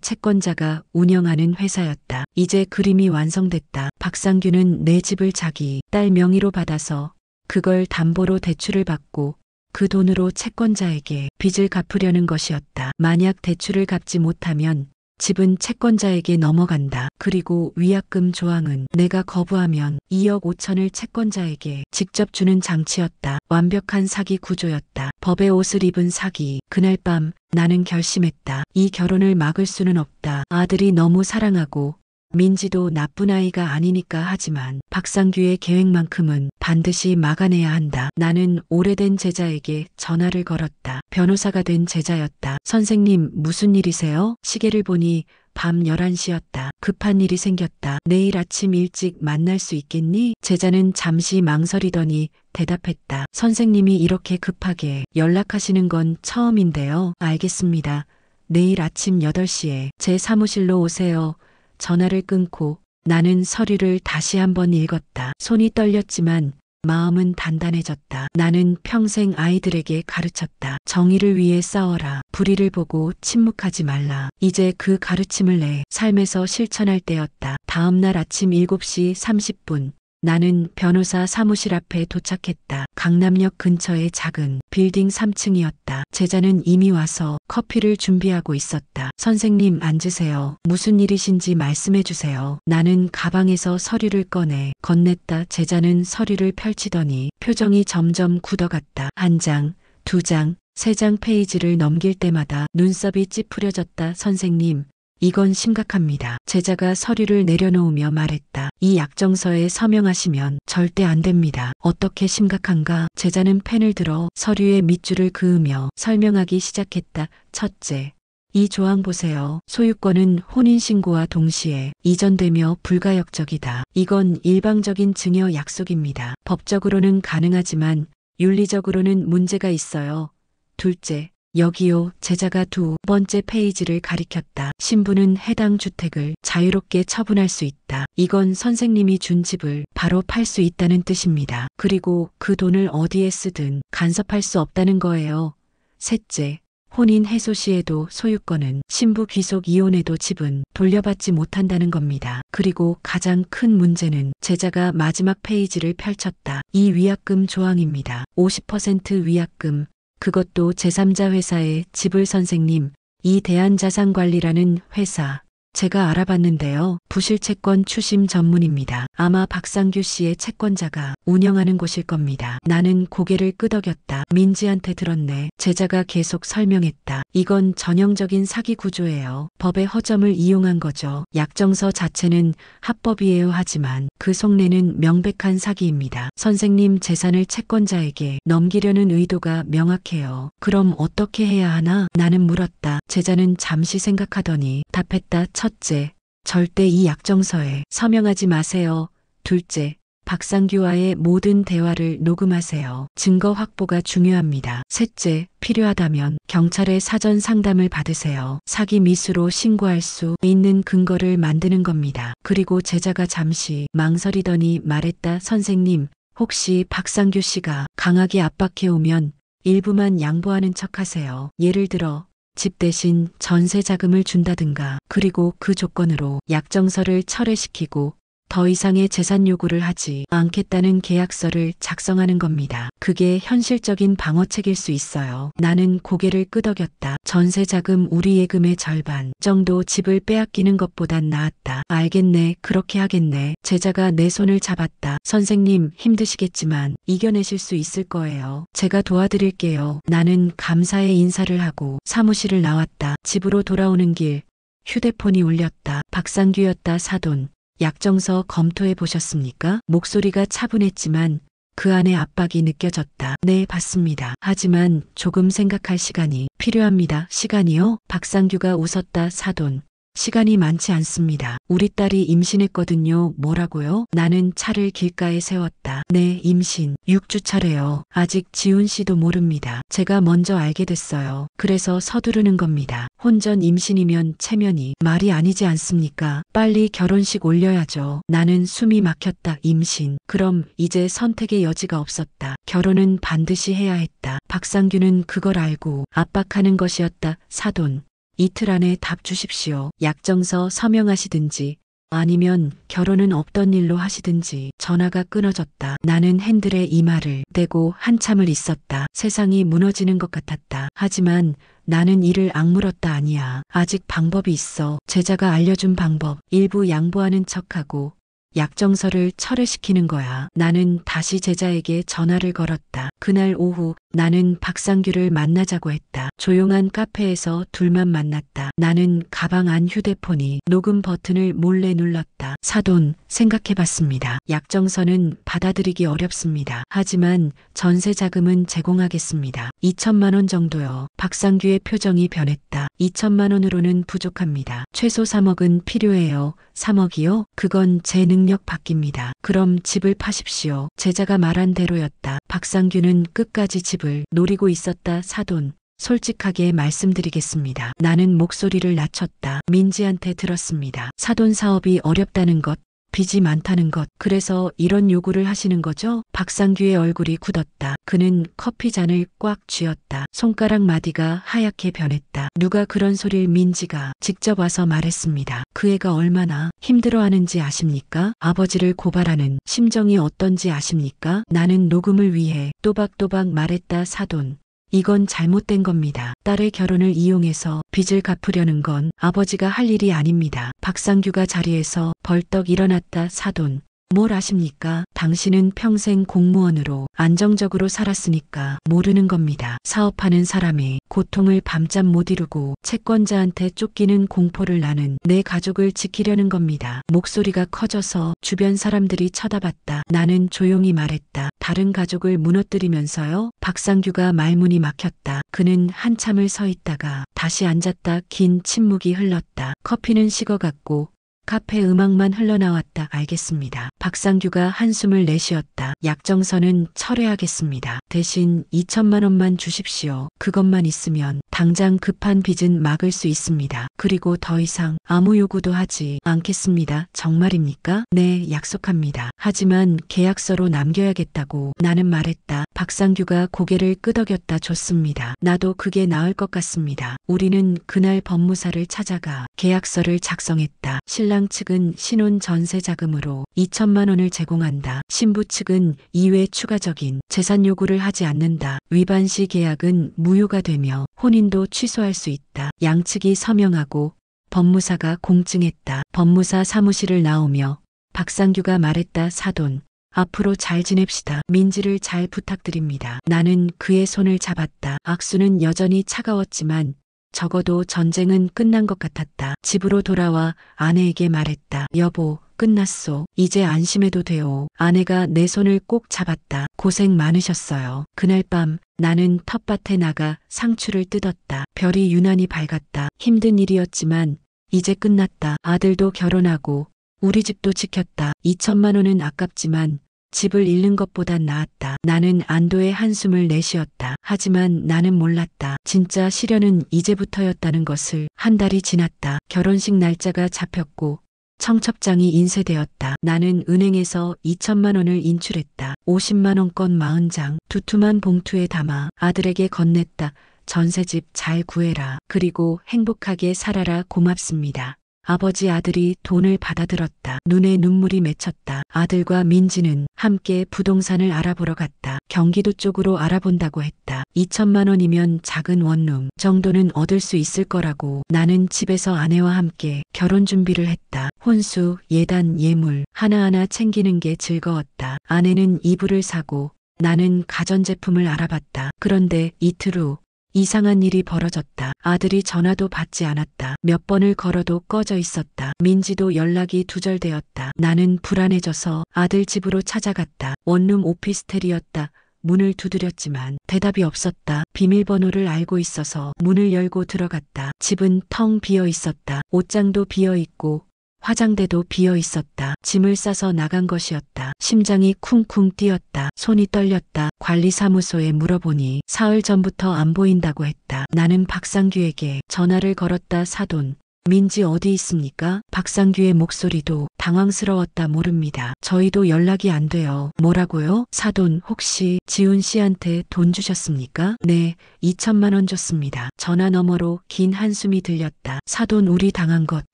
채권자가 운영하는 회사였다. 이제 그림이 완성됐다. 박상규는 내 집을 자기 딸 명의로 받아서 그걸 담보로 대출을 받고 그 돈으로 채권자에게 빚을 갚으려는 것이었다. 만약 대출을 갚지 못하면 집은 채권자에게 넘어간다. 그리고 위약금 조항은 내가 거부하면 2억 5천을 채권자에게 직접 주는 장치였다. 완벽한 사기 구조였다. 법의 옷을 입은 사기. 그날 밤 나는 결심했다. 이 결혼을 막을 수는 없다. 아들이 너무 사랑하고 민지도 나쁜 아이가 아니니까. 하지만 박상규의 계획만큼은 반드시 막아내야 한다. 나는 오래된 제자에게 전화를 걸었다. 변호사가 된 제자였다. 선생님, 무슨 일이세요? 시계를 보니 밤 11시였다. 급한 일이 생겼다. 내일 아침 일찍 만날 수 있겠니? 제자는 잠시 망설이더니 대답했다. 선생님이 이렇게 급하게 연락하시는 건 처음인데요. 알겠습니다. 내일 아침 8시에 제 사무실로 오세요. 전화를 끊고 나는 서류를 다시 한번 읽었다. 손이 떨렸지만 마음은 단단해졌다. 나는 평생 아이들에게 가르쳤다. 정의를 위해 싸워라. 불의를 보고 침묵하지 말라. 이제 그 가르침을 내 삶에서 실천할 때였다. 다음 날 아침 7시 30분. 나는 변호사 사무실 앞에 도착했다. 강남역 근처의 작은 빌딩 3층이었다. 제자는 이미 와서 커피를 준비하고 있었다. 선생님, 앉으세요. 무슨 일이신지 말씀해 주세요. 나는 가방에서 서류를 꺼내 건넸다. 제자는 서류를 펼치더니 표정이 점점 굳어갔다. 한 장, 두 장, 세 장 페이지를 넘길 때마다 눈썹이 찌푸려졌다. 선생님, 이건 심각합니다. 제자가 서류를 내려놓으며 말했다. 이 약정서에 서명하시면 절대 안 됩니다. 어떻게 심각한가? 제자는 펜을 들어 서류의 밑줄을 그으며 설명하기 시작했다. 첫째, 이 조항 보세요. 소유권은 혼인신고와 동시에 이전되며 불가역적이다. 이건 일방적인 증여 약속입니다. 법적으로는 가능하지만 윤리적으로는 문제가 있어요. 둘째, 여기요. 제자가 두 번째 페이지를 가리켰다. 신부는 해당 주택을 자유롭게 처분할 수 있다. 이건 선생님이 준 집을 바로 팔 수 있다는 뜻입니다. 그리고 그 돈을 어디에 쓰든 간섭할 수 없다는 거예요. 셋째, 혼인 해소 시에도 소유권은 신부 귀속 이혼에도 집은 돌려받지 못한다는 겁니다. 그리고 가장 큰 문제는 제자가 마지막 페이지를 펼쳤다. 이 위약금 조항입니다. 50% 위약금. 그것도 제3자 회사에 집을. 선생님, 이 대한자산관리라는 회사 제가 알아봤는데요. 부실채권 추심 전문입니다. 아마 박상규 씨의 채권자가 운영하는 곳일 겁니다. 나는 고개를 끄덕였다. 민지한테 들었네. 제자가 계속 설명했다. 이건 전형적인 사기 구조예요. 법의 허점을 이용한 거죠. 약정서 자체는 합법이에요. 하지만 그 속내는 명백한 사기입니다. 선생님, 재산을 채권자에게 넘기려는 의도가 명확해요. 그럼 어떻게 해야 하나? 나는 물었다. 제자는 잠시 생각하더니 답했다. 첫째, 절대 이 약정서에 서명하지 마세요. 둘째, 박상규와의 모든 대화를 녹음하세요. 증거 확보가 중요합니다. 셋째, 필요하다면 경찰에 사전 상담을 받으세요. 사기 미수로 신고할 수 있는 근거를 만드는 겁니다. 그리고 제자가 잠시 망설이더니 말했다. 선생님, 혹시 박상규 씨가 강하게 압박해오면 일부만 양보하는 척하세요. 예를 들어 집 대신 전세 자금을 준다든가. 그리고 그 조건으로 약정서를 철회시키고 더 이상의 재산 요구를 하지 않겠다는 계약서를 작성하는 겁니다. 그게 현실적인 방어책일 수 있어요. 나는 고개를 끄덕였다. 전세 자금 우리 예금의 절반 정도 집을 빼앗기는 것보단 나았다. 알겠네. 그렇게 하겠네. 제자가 내 손을 잡았다. 선생님, 힘드시겠지만 이겨내실 수 있을 거예요. 제가 도와드릴게요. 나는 감사의 인사를 하고 사무실을 나왔다. 집으로 돌아오는 길 휴대폰이 울렸다. 박상규였다. 사돈. 약정서 검토해 보셨습니까? 목소리가 차분했지만 그 안에 압박이 느껴졌다. 네, 봤습니다. 하지만 조금 생각할 시간이 필요합니다. 시간이요? 박상규가 웃었다. 사돈. 시간이 많지 않습니다. 우리 딸이 임신했거든요. 뭐라고요? 나는 차를 길가에 세웠다. 네, 임신. 6주차래요. 아직 지훈 씨도 모릅니다. 제가 먼저 알게 됐어요. 그래서 서두르는 겁니다. 혼전 임신이면 체면이 말이 아니지 않습니까? 빨리 결혼식 올려야죠. 나는 숨이 막혔다. 임신. 그럼 이제 선택의 여지가 없었다. 결혼은 반드시 해야 했다. 박상규는 그걸 알고 압박하는 것이었다. 사돈. 이틀 안에 답 주십시오. 약정서 서명하시든지 아니면 결혼은 없던 일로 하시든지. 전화가 끊어졌다. 나는 핸들에 이마를 대고 한참을 있었다. 세상이 무너지는 것 같았다. 하지만 나는 이를 악물었다. 아니야. 아직 방법이 있어. 제자가 알려준 방법. 일부 양보하는 척하고 약정서를 철회시키는 거야. 나는 다시 제자에게 전화를 걸었다. 그날 오후 나는 박상규를 만나자고 했다. 조용한 카페에서 둘만 만났다. 나는 가방 안 휴대폰이 녹음 버튼을 몰래 눌렀다. 사돈, 생각해봤습니다. 약정서는 받아들이기 어렵습니다. 하지만 전세 자금은 제공하겠습니다. 2천만 원 정도요. 박상규의 표정이 변했다. 2천만 원으로는 부족합니다. 최소 3억은 필요해요. 3억이요? 그건 제 능력 밖입니다. 그럼 집을 파십시오. 제자가 말한 대로였다. 박상규는 끝까지 집을 노리고 있었다. 사돈. 솔직하게 말씀드리겠습니다. 나는 목소리를 낮췄다. 민지한테 들었습니다. 사돈 사업이 어렵다는 것, 빚이 많다는 것. 그래서 이런 요구를 하시는 거죠? 박상규의 얼굴이 굳었다. 그는 커피잔을 꽉 쥐었다. 손가락 마디가 하얗게 변했다. 누가 그런 소리를? 민지가 직접 와서 말했습니다. 그 애가 얼마나 힘들어하는지 아십니까? 아버지를 고발하는 심정이 어떤지 아십니까? 나는 녹음을 위해 또박또박 말했다. 사돈. 이건 잘못된 겁니다. 딸의 결혼을 이용해서 빚을 갚으려는 건 아버지가 할 일이 아닙니다. 박상규가 자리에서 벌떡 일어났다. 사돈. 뭘 아십니까? 당신은 평생 공무원으로 안정적으로 살았으니까 모르는 겁니다. 사업하는 사람이 고통을 밤잠 못 이루고 채권자한테 쫓기는 공포를 나는 내 가족을 지키려는 겁니다. 목소리가 커져서 주변 사람들이 쳐다봤다. 나는 조용히 말했다. 다른 가족을 무너뜨리면서요? 박상규가 말문이 막혔다. 그는 한참을 서 있다가 다시 앉았다. 긴 침묵이 흘렀다. 커피는 식어갔고 카페 음악만 흘러나왔다. 알겠습니다. 박상규가 한숨을 내쉬었다. 약정서는 철회하겠습니다. 대신 2천만 원만 주십시오. 그것만 있으면 당장 급한 빚은 막을 수 있습니다. 그리고 더 이상 아무 요구도 하지 않겠습니다. 정말입니까? 네, 약속합니다. 하지만 계약서로 남겨야겠다고 나는 말했다. 박상규가 고개를 끄덕였다. 좋습니다. 나도 그게 나을 것 같습니다. 우리는 그날 법무사를 찾아가 계약서를 작성했다. 신랑 측은 신혼 전세 자금으로 2천만 원을 제공한다. 신부 측은 이외 추가적인 재산 요구를 하지 않는다. 위반 시 계약은 무효가 되며 혼인도 취소할 수 있다. 양측이 서명하고 법무사가 공증했다. 법무사 사무실을 나오며 박상규가 말했다. 사돈. 앞으로 잘 지냅시다. 민지를 잘 부탁드립니다. 나는 그의 손을 잡았다. 악수는 여전히 차가웠지만 적어도 전쟁은 끝난 것 같았다. 집으로 돌아와 아내에게 말했다. 여보, 끝났소. 이제 안심해도 돼요. 아내가 내 손을 꼭 잡았다. 고생 많으셨어요. 그날 밤 나는 텃밭에 나가 상추를 뜯었다. 별이 유난히 밝았다. 힘든 일이었지만 이제 끝났다. 아들도 결혼하고 우리 집도 지켰다. 2천만 원은 아깝지만 집을 잃는 것보단 나았다. 나는 안도의 한숨을 내쉬었다. 하지만 나는 몰랐다. 진짜 시련은 이제부터였다는 것을. 한 달이 지났다. 결혼식 날짜가 잡혔고 청첩장이 인쇄되었다. 나는 은행에서 2천만 원을 인출했다. 50만 원권 40장 두툼한 봉투에 담아 아들에게 건넸다. 전세집 잘 구해라. 그리고 행복하게 살아라. 고맙습니다. 아버지 아들이 돈을 받아들었다. 눈에 눈물이 맺혔다. 아들과 민지는 함께 부동산을 알아보러 갔다. 경기도 쪽으로 알아본다고 했다. 2천만 원이면 작은 원룸 정도는 얻을 수 있을 거라고. 나는 집에서 아내와 함께 결혼 준비를 했다. 혼수, 예단, 예물 하나하나 챙기는 게 즐거웠다. 아내는 이불을 사고 나는 가전제품을 알아봤다. 그런데 이틀 후 이상한 일이 벌어졌다. 아들이 전화도 받지 않았다. 몇 번을 걸어도 꺼져 있었다. 민지도 연락이 두절되었다. 나는 불안해져서 아들 집으로 찾아갔다. 원룸 오피스텔이었다. 문을 두드렸지만 대답이 없었다. 비밀번호를 알고 있어서 문을 열고 들어갔다. 집은 텅 비어 있었다. 옷장도 비어 있고 화장대도 비어 있었다. 짐을 싸서 나간 것이었다. 심장이 쿵쿵 뛰었다. 손이 떨렸다. 관리사무소에 물어보니 사흘 전부터 안 보인다고 했다. 나는 박상규에게 전화를 걸었다. 사돈, 민지 어디 있습니까? 박상규의 목소리도 당황스러웠다. 모릅니다. 저희도 연락이 안 돼요. 뭐라고요? 사돈, 혹시 지훈 씨한테 돈 주셨습니까? 네, 2천만 원 줬습니다. 전화 너머로 긴 한숨이 들렸다. 사돈, 우리 당한 것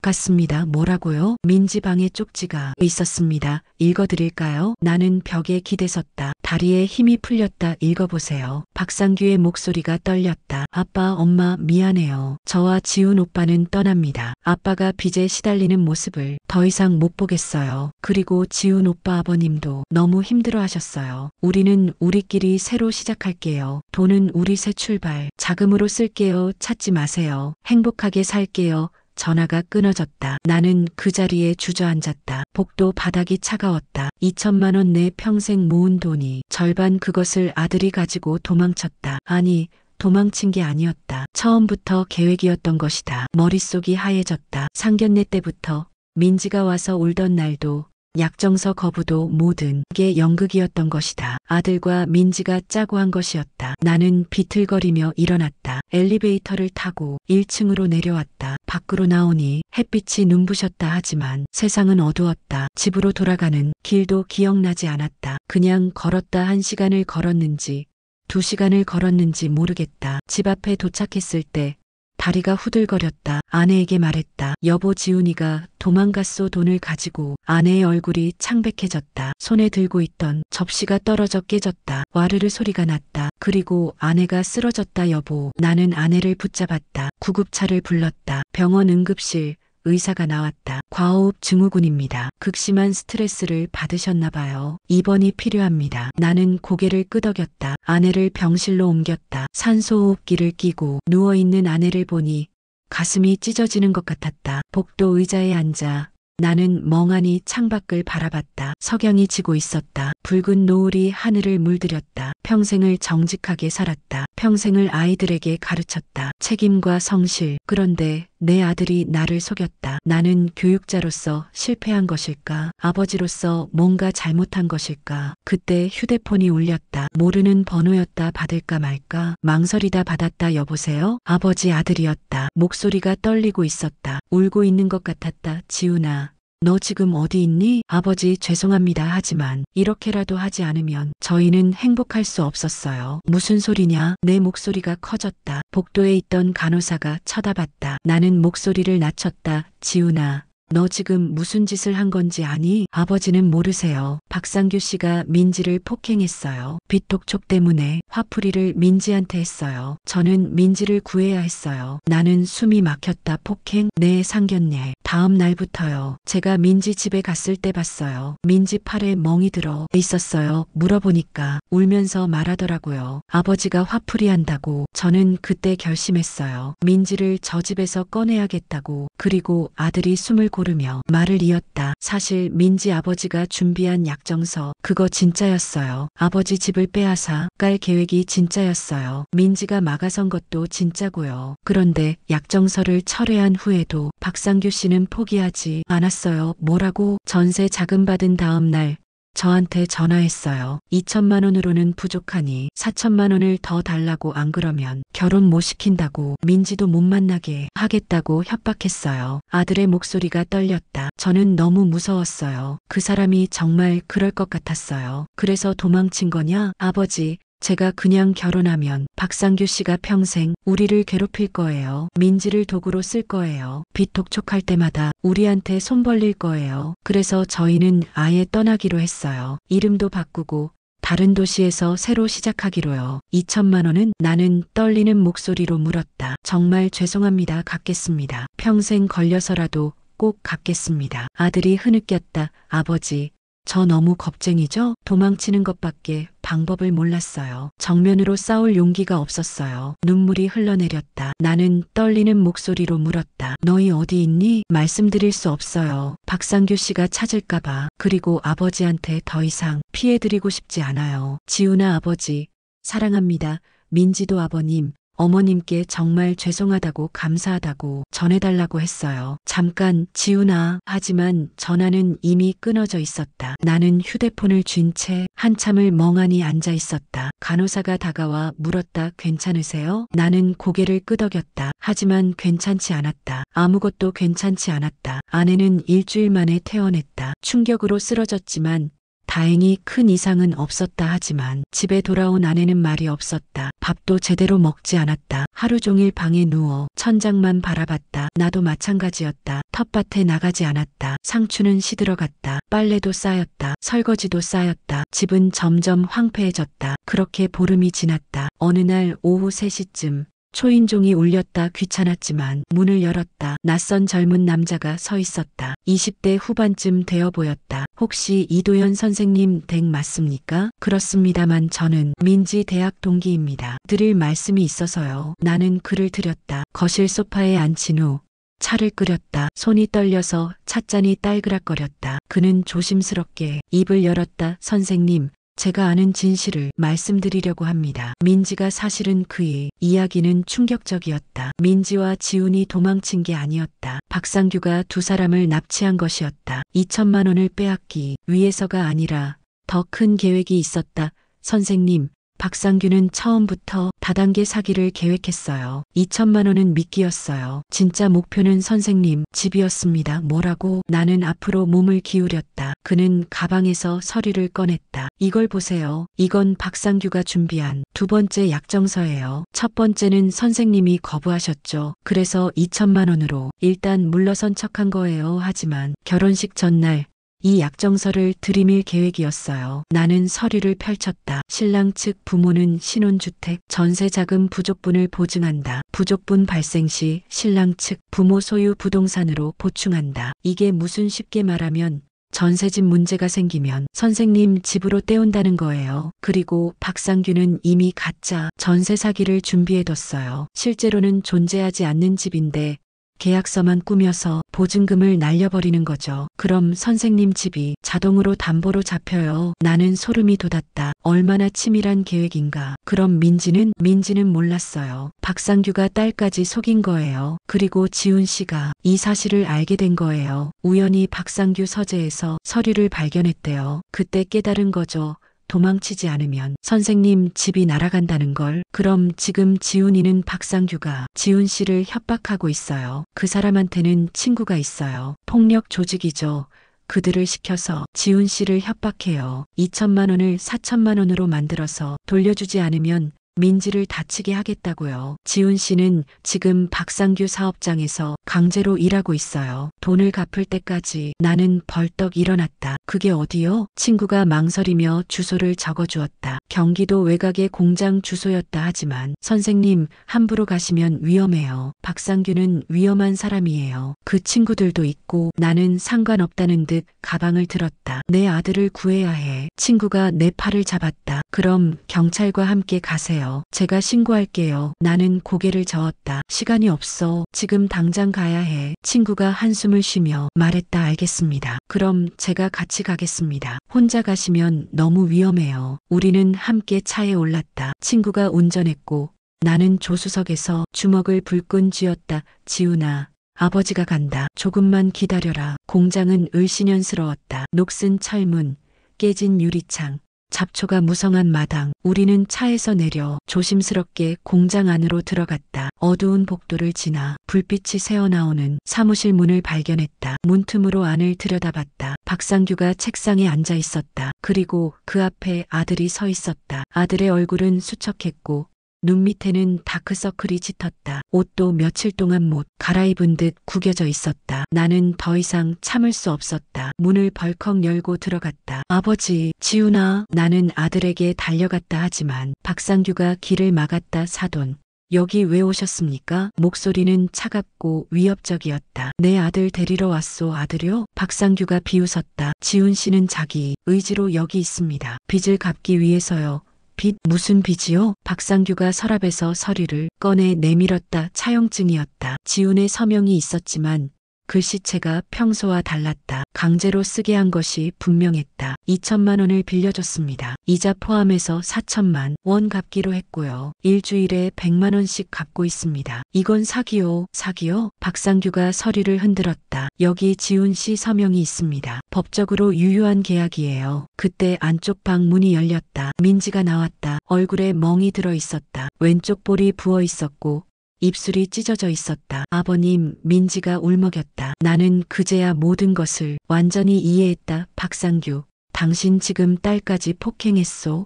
같습니다. 뭐라고요? 민지 방에 쪽지가 있었습니다. 읽어드릴까요? 나는 벽에 기대섰다. 다리에 힘이 풀렸다. 읽어보세요. 박상규의 목소리가 떨렸다. 아빠, 엄마 미안해요. 저와 지훈 오빠는 떠납니다. 아빠가 빚에 시달리는 모습을 더 이상 못 보겠어요. 그리고 지훈 오빠 아버님도 너무 힘들어 하셨어요. 우리는 우리끼리 새로 시작할게요. 돈은 우리 새 출발 자금으로 쓸게요. 찾지 마세요. 행복하게 살게요. 전화가 끊어졌다. 나는 그 자리에 주저앉았다. 복도 바닥이 차가웠다. 2천만 원 내 평생 모은 돈이 절반, 그것을 아들이 가지고 도망쳤다. 아니, 도망친 게 아니었다. 처음부터 계획이었던 것이다. 머릿속이 하얘졌다. 상견례 때부터 민지가 와서 울던 날도 약정서 거부도 모든 게 연극이었던 것이다. 아들과 민지가 짜고 한 것이었다. 나는 비틀거리며 일어났다. 엘리베이터를 타고 1층으로 내려왔다. 밖으로 나오니 햇빛이 눈부셨다. 하지만 세상은 어두웠다. 집으로 돌아가는 길도 기억나지 않았다. 그냥 걸었다. 1시간을 걸었는지 2시간을 걸었는지 모르겠다. 집 앞에 도착했을 때 다리가 후들거렸다. 아내에게 말했다. 여보, 지훈이가 도망갔소. 돈을 가지고. 아내의 얼굴이 창백해졌다. 손에 들고 있던 접시가 떨어져 깨졌다. 와르르 소리가 났다. 그리고 아내가 쓰러졌다. 여보. 나는 아내를 붙잡았다. 구급차를 불렀다. 병원 응급실 의사가 나왔다. 과호흡 증후군입니다. 극심한 스트레스를 받으셨나 봐요. 입원이 필요합니다. 나는 고개를 끄덕였다. 아내를 병실로 옮겼다. 산소호흡기를 끼고 누워있는 아내를 보니 가슴이 찢어지는 것 같았다. 복도 의자에 앉아 나는 멍하니 창밖을 바라봤다. 석양이 지고 있었다. 붉은 노을이 하늘을 물들였다. 평생을 정직하게 살았다. 평생을 아이들에게 가르쳤다. 책임과 성실. 그런데 내 아들이 나를 속였다. 나는 교육자로서 실패한 것일까? 아버지로서 뭔가 잘못한 것일까? 그때 휴대폰이 울렸다. 모르는 번호였다. 받을까 말까? 망설이다 받았다. 여보세요? 아버지 아들이었다. 목소리가 떨리고 있었다. 울고 있는 것 같았다. 지훈아, 너 지금 어디 있니? 아버지, 죄송합니다. 하지만 이렇게라도 하지 않으면 저희는 행복할 수 없었어요. 무슨 소리냐? 내 목소리가 커졌다. 복도에 있던 간호사가 쳐다봤다. 나는 목소리를 낮췄다. 지훈아, 너 지금 무슨 짓을 한 건지 아니? 아버지는 모르세요. 박상규 씨가 민지를 폭행했어요. 빚독촉 때문에 화풀이를 민지한테 했어요. 저는 민지를 구해야 했어요. 나는 숨이 막혔다. 폭행? 네, 상견례 다음 날부터요. 제가 민지 집에 갔을 때 봤어요. 민지 팔에 멍이 들어 있었어요. 물어보니까 울면서 말하더라고요. 아버지가 화풀이한다고. 저는 그때 결심했어요. 민지를 저 집에서 꺼내야겠다고. 그리고 아들이 숨을 고르며 말을 이었다. 사실 민지 아버지가 준비한 약정서, 그거 진짜였어요. 아버지 집을 빼앗아 깔 계획이 진짜였어요. 민지가 막아선 것도 진짜고요. 그런데 약정서를 철회한 후에도 박상규 씨는 포기하지 않았어요. 뭐라고? 전세 자금 받은 다음 날 저한테 전화했어요. 2천만 원으로는 부족하니 4천만 원을 더 달라고, 안 그러면 결혼 못 시킨다고, 민지도 못 만나게 하겠다고 협박했어요. 아들의 목소리가 떨렸다. 저는 너무 무서웠어요. 그 사람이 정말 그럴 것 같았어요. 그래서 도망친 거냐? 아버지, 제가 그냥 결혼하면 박상규 씨가 평생 우리를 괴롭힐 거예요. 민지를 도구로 쓸 거예요. 빚 독촉할 때마다 우리한테 손 벌릴 거예요. 그래서 저희는 아예 떠나기로 했어요. 이름도 바꾸고 다른 도시에서 새로 시작하기로요. 2천만 원은? 나는 떨리는 목소리로 물었다. 정말 죄송합니다. 갚겠습니다. 평생 걸려서라도 꼭 갚겠습니다. 아들이 흐느꼈다. 아버지, 저 너무 겁쟁이죠? 도망치는 것밖에 방법을 몰랐어요. 정면으로 싸울 용기가 없었어요. 눈물이 흘러내렸다. 나는 떨리는 목소리로 물었다. 너희 어디 있니? 말씀드릴 수 없어요. 박상규 씨가 찾을까봐. 그리고 아버지한테 더 이상 피해드리고 싶지 않아요. 지훈아, 아버지 사랑합니다. 민지도 아버님, 어머님께 정말 죄송하다고, 감사하다고 전해달라고 했어요. 잠깐, 지훈아. 하지만 전화는 이미 끊어져 있었다. 나는 휴대폰을 쥔 채 한참을 멍하니 앉아 있었다. 간호사가 다가와 물었다. 괜찮으세요? 나는 고개를 끄덕였다. 하지만 괜찮지 않았다. 아무것도 괜찮지 않았다. 아내는 일주일 만에 퇴원했다. 충격으로 쓰러졌지만 다행히 큰 이상은 없었다. 하지만 집에 돌아온 아내는 말이 없었다. 밥도 제대로 먹지 않았다. 하루 종일 방에 누워 천장만 바라봤다. 나도 마찬가지였다. 텃밭에 나가지 않았다. 상추는 시들어갔다. 빨래도 쌓였다. 설거지도 쌓였다. 집은 점점 황폐해졌다. 그렇게 보름이 지났다. 어느 날 오후 3시쯤 초인종이 울렸다. 귀찮았지만 문을 열었다. 낯선 젊은 남자가 서 있었다. 20대 후반쯤 되어 보였다. 혹시 이도현 선생님 댁 맞습니까? 그렇습니다만 저는 민지 대학 동기입니다. 드릴 말씀이 있어서요. 나는 글을 드렸다. 거실 소파에 앉힌 후 차를 끓였다. 손이 떨려서 찻잔이 딸그락거렸다. 그는 조심스럽게 입을 열었다. 선생님, 제가 아는 진실을 말씀드리려고 합니다. 민지가 사실은 그의 이야기는 충격적이었다. 민지와 지훈이 도망친 게 아니었다. 박상규가 두 사람을 납치한 것이었다. 2천만 원을 빼앗기 위해서가 아니라 더 큰 계획이 있었다. 선생님, 박상규는 처음부터 다단계 사기를 계획했어요. 2천만 원은 미끼였어요. 진짜 목표는 선생님 집이었습니다. 뭐라고? 나는 앞으로 몸을 기울였다. 그는 가방에서 서류를 꺼냈다. 이걸 보세요. 이건 박상규가 준비한 두 번째 약정서예요. 첫 번째는 선생님이 거부하셨죠. 그래서 2천만 원으로 일단 물러선 척한 거예요. 하지만 결혼식 전날 이 약정서를 들이밀 계획이었어요. 나는 서류를 펼쳤다. 신랑 측 부모는 신혼주택 전세자금 부족분을 보증한다. 부족분 발생 시 신랑 측 부모 소유 부동산으로 보충한다. 이게 무슨, 쉽게 말하면 전세집 문제가 생기면 선생님 집으로 떼온다는 거예요. 그리고 박상규는 이미 가짜 전세 사기를 준비해뒀어요. 실제로는 존재하지 않는 집인데 계약서만 꾸며서 보증금을 날려버리는 거죠. 그럼 선생님 집이 자동으로 담보로 잡혀요. 나는 소름이 돋았다. 얼마나 치밀한 계획인가. 그럼 민지는 몰랐어요. 박상규가 딸까지 속인 거예요. 그리고 지훈 씨가 이 사실을 알게 된 거예요. 우연히 박상규 서재에서 서류를 발견했대요. 그때 깨달은 거죠. 도망치지 않으면 선생님 집이 날아간다는 걸. 그럼 지금 지훈이는 박상규가 지훈 씨를 협박하고 있어요. 그 사람한테는 친구가 있어요. 폭력 조직이죠. 그들을 시켜서 지훈 씨를 협박해요. 2천만 원을 4천만 원으로 만들어서 돌려주지 않으면 민지를 다치게 하겠다고요. 지훈 씨는 지금 박상규 사업장에서 강제로 일하고 있어요. 돈을 갚을 때까지. 나는 벌떡 일어났다. 그게 어디요? 친구가 망설이며 주소를 적어주었다. 경기도 외곽의 공장 주소였다. 하지만 선생님, 함부로 가시면 위험해요. 박상규는 위험한 사람이에요. 그 친구들도 있고. 나는 상관없다는 듯 가방을 들었다. 내 아들을 구해야 해. 친구가 내 팔을 잡았다. 그럼 경찰과 함께 가세요. 제가 신고할게요. 나는 고개를 저었다. 시간이 없어. 지금 당장 가야 해. 친구가 한숨을 쉬며 말했다. 알겠습니다. 그럼 제가 같이 가겠습니다. 혼자 가시면 너무 위험해요. 우리는 함께 차에 올랐다. 친구가 운전했고 나는 조수석에서 주먹을 불끈 쥐었다. 지훈아, 아버지가 간다. 조금만 기다려라. 공장은 을씨년스러웠다. 녹슨 철문, 깨진 유리창, 잡초가 무성한 마당. 우리는 차에서 내려 조심스럽게 공장 안으로 들어갔다. 어두운 복도를 지나 불빛이 새어나오는 사무실 문을 발견했다. 문틈으로 안을 들여다봤다. 박상규가 책상에 앉아 있었다. 그리고 그 앞에 아들이 서 있었다. 아들의 얼굴은 수척했고 눈 밑에는 다크서클이 짙었다. 옷도 며칠 동안 못 갈아입은 듯 구겨져 있었다. 나는 더 이상 참을 수 없었다. 문을 벌컥 열고 들어갔다. 아버지, 지훈아. 나는 아들에게 달려갔다 하지만 박상규가 길을 막았다. 사돈, 여기 왜 오셨습니까? 목소리는 차갑고 위협적이었다. 내 아들 데리러 왔소. 아들요? 박상규가 비웃었다. 지훈 씨는 자기 의지로 여기 있습니다. 빚을 갚기 위해서요. 빚? 무슨 빚이요? 박상규가 서랍에서 서류를 꺼내 내밀었다. 차용증이었다. 지훈의 서명이 있었지만 글씨체가 평소와 달랐다. 강제로 쓰게 한 것이 분명했다. 2천만 원을 빌려줬습니다. 이자 포함해서 4천만 원 갚기로 했고요. 일주일에 100만 원씩 갚고 있습니다. 이건 사기요. 사기요? 박상규가 서류를 흔들었다. 여기 지훈 씨 서명이 있습니다. 법적으로 유효한 계약이에요. 그때 안쪽 방 문이 열렸다. 민지가 나왔다. 얼굴에 멍이 들어 있었다. 왼쪽 볼이 부어 있었고 입술이 찢어져 있었다. 아버님, 민지가 울먹였다. 나는 그제야 모든 것을 완전히 이해했다. 박상규, 당신 지금 딸까지 폭행했소?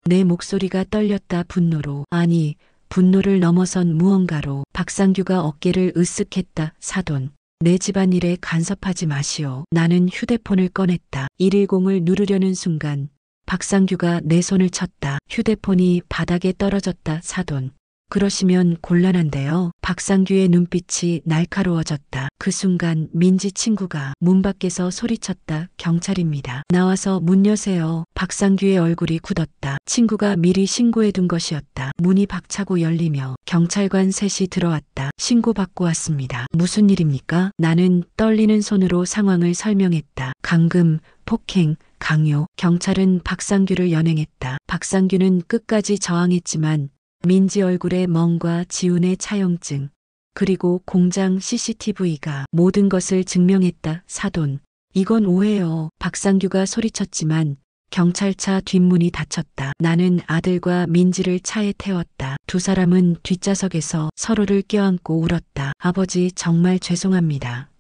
내 목소리가 떨렸다. 분노로. 아니, 분노를 넘어선 무언가로. 박상규가 어깨를 으쓱했다. 사돈, 내 집안일에 간섭하지 마시오. 나는 휴대폰을 꺼냈다. 110을 누르려는 순간 박상규가 내 손을 쳤다. 휴대폰이 바닥에 떨어졌다. 사돈, 그러시면 곤란한데요. 박상규의 눈빛이 날카로워졌다. 그 순간 민지 친구가 문 밖에서 소리쳤다. 경찰입니다. 나와서 문 여세요. 박상규의 얼굴이 굳었다. 친구가 미리 신고해둔 것이었다. 문이 박차고 열리며 경찰관 셋이 들어왔다. 신고받고 왔습니다. 무슨 일입니까? 나는 떨리는 손으로 상황을 설명했다. 감금, 폭행, 강요. 경찰은 박상규를 연행했다. 박상규는 끝까지 저항했지만 민지 얼굴의 멍과 지훈의 차용증, 그리고 공장 CCTV가 모든 것을 증명했다. 사돈, 이건 오해요. 박상규가 소리쳤지만 경찰차 뒷문이 닫혔다. 나는 아들과 민지를 차에 태웠다. 두 사람은 뒷좌석에서 서로를 껴안고 울었다. 아버지, 정말 죄송합니다.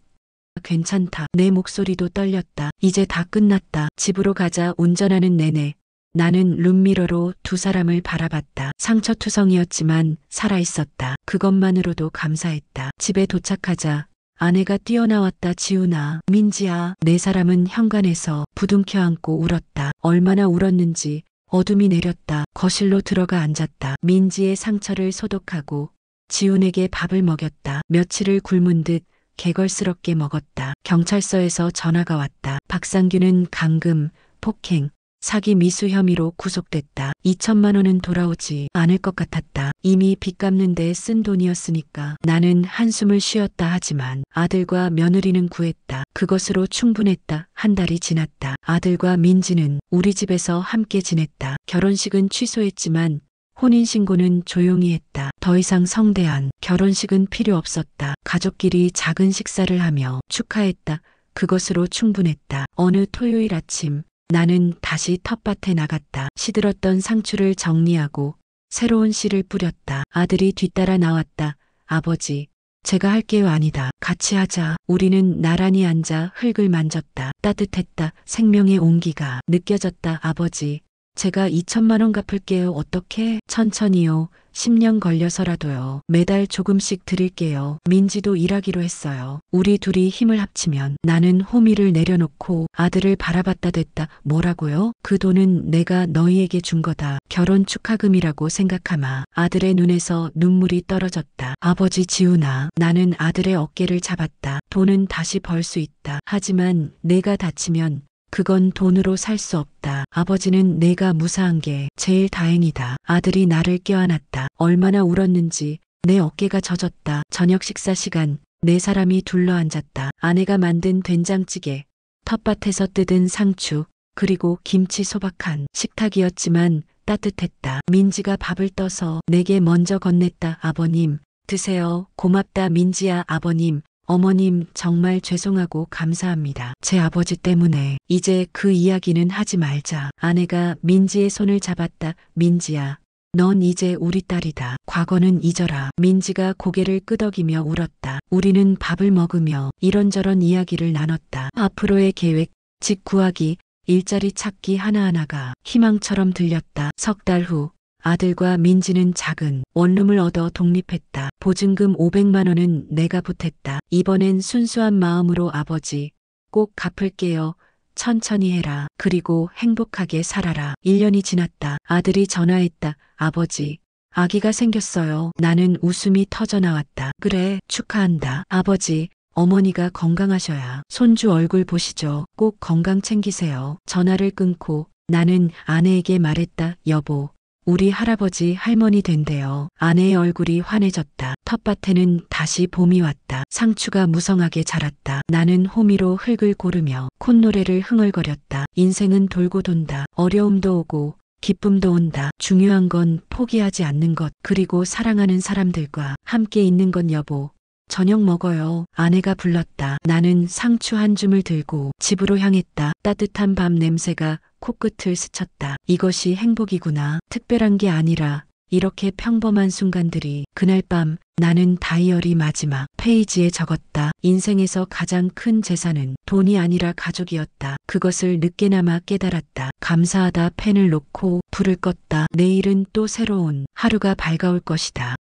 괜찮다. 내 목소리도 떨렸다. 이제 다 끝났다. 집으로 가자. 운전하는 내내 나는 룸미러로 두 사람을 바라봤다. 상처투성이었지만 살아있었다. 그것만으로도 감사했다. 집에 도착하자 아내가 뛰어나왔다. 지훈아, 민지야. 네 사람은 현관에서 부둥켜 안고 울었다. 얼마나 울었는지 어둠이 내렸다. 거실로 들어가 앉았다. 민지의 상처를 소독하고 지훈에게 밥을 먹였다. 며칠을 굶은 듯 개걸스럽게 먹었다. 경찰서에서 전화가 왔다. 박상규는 감금, 폭행, 사기 미수 혐의로 구속됐다. 2천만 원은 돌아오지 않을 것 같았다. 이미 빚 갚는 데 쓴 돈이었으니까. 나는 한숨을 쉬었다. 하지만 아들과 며느리는 구했다. 그것으로 충분했다. 한 달이 지났다. 아들과 민지는 우리 집에서 함께 지냈다. 결혼식은 취소했지만 혼인신고는 조용히 했다. 더 이상 성대한 결혼식은 필요 없었다. 가족끼리 작은 식사를 하며 축하했다. 그것으로 충분했다. 어느 토요일 아침 나는 다시 텃밭에 나갔다. 시들었던 상추를 정리하고 새로운 씨를 뿌렸다. 아들이 뒤따라 나왔다. 아버지, 제가 할게요. 아니다. 같이 하자. 우리는 나란히 앉아 흙을 만졌다. 따뜻했다. 생명의 온기가 느껴졌다. 아버지, 제가 2천만 원 갚을게요. 어떻게? 천천히요. 10년 걸려서라도요. 매달 조금씩 드릴게요. 민지도 일하기로 했어요. 우리 둘이 힘을 합치면. 나는 호미를 내려놓고 아들을 바라봤다. 됐다. 뭐라고요? 그 돈은 내가 너희에게 준 거다. 결혼 축하금이라고 생각하마. 아들의 눈에서 눈물이 떨어졌다. 아버지, 지훈아. 나는 아들의 어깨를 잡았다. 돈은 다시 벌 수 있다. 하지만 내가 다치면 그건 돈으로 살 수 없다. 아버지는 내가 무사한 게 제일 다행이다. 아들이 나를 껴안았다. 얼마나 울었는지 내 어깨가 젖었다. 저녁 식사 시간 네 사람이 둘러앉았다. 아내가 만든 된장찌개, 텃밭에서 뜯은 상추, 그리고 김치 소박한 식탁이었지만 따뜻했다. 민지가 밥을 떠서 내게 먼저 건넸다. 아버님, 드세요. 고맙다. 민지야. 아버님, 어머님 정말 죄송하고 감사합니다. 제 아버지 때문에 이제 그 이야기는 하지 말자. 아내가 민지의 손을 잡았다. 민지야. 넌 이제 우리 딸이다. 과거는 잊어라. 민지가 고개를 끄덕이며 울었다. 우리는 밥을 먹으며 이런저런 이야기를 나눴다. 앞으로의 계획, 집 구하기, 일자리 찾기 하나하나가 희망처럼 들렸다. 석 달 후 아들과 민지는 작은 원룸을 얻어 독립했다. 보증금 500만 원은 내가 보탰다. 이번엔 순수한 마음으로 아버지, 꼭 갚을게요. 천천히 해라. 그리고 행복하게 살아라. 1년이 지났다. 아들이 전화했다. 아버지, 아기가 생겼어요. 나는 웃음이 터져 나왔다. 그래, 축하한다. 아버지, 어머니가 건강하셔야 손주 얼굴 보시죠. 꼭 건강 챙기세요. 전화를 끊고 나는 아내에게 말했다. 여보, 우리 할아버지 할머니 된대요. 아내의 얼굴이 환해졌다. 텃밭에는 다시 봄이 왔다. 상추가 무성하게 자랐다. 나는 호미로 흙을 고르며 콧노래를 흥얼거렸다. 인생은 돌고 돈다. 어려움도 오고 기쁨도 온다. 중요한 건 포기하지 않는 것, 그리고 사랑하는 사람들과 함께 있는 건. 여보, 저녁 먹어요. 아내가 불렀다. 나는 상추 한 줌을 들고 집으로 향했다. 따뜻한 밤 냄새가 코끝을 스쳤다. 이것이 행복이구나. 특별한 게 아니라 이렇게 평범한 순간들이. 그날 밤 나는 다이어리 마지막 페이지에 적었다. 인생에서 가장 큰 재산은 돈이 아니라 가족이었다. 그것을 늦게나마 깨달았다. 감사하다. 펜을 놓고 불을 껐다. 내일은 또 새로운 하루가 밝아올 것이다.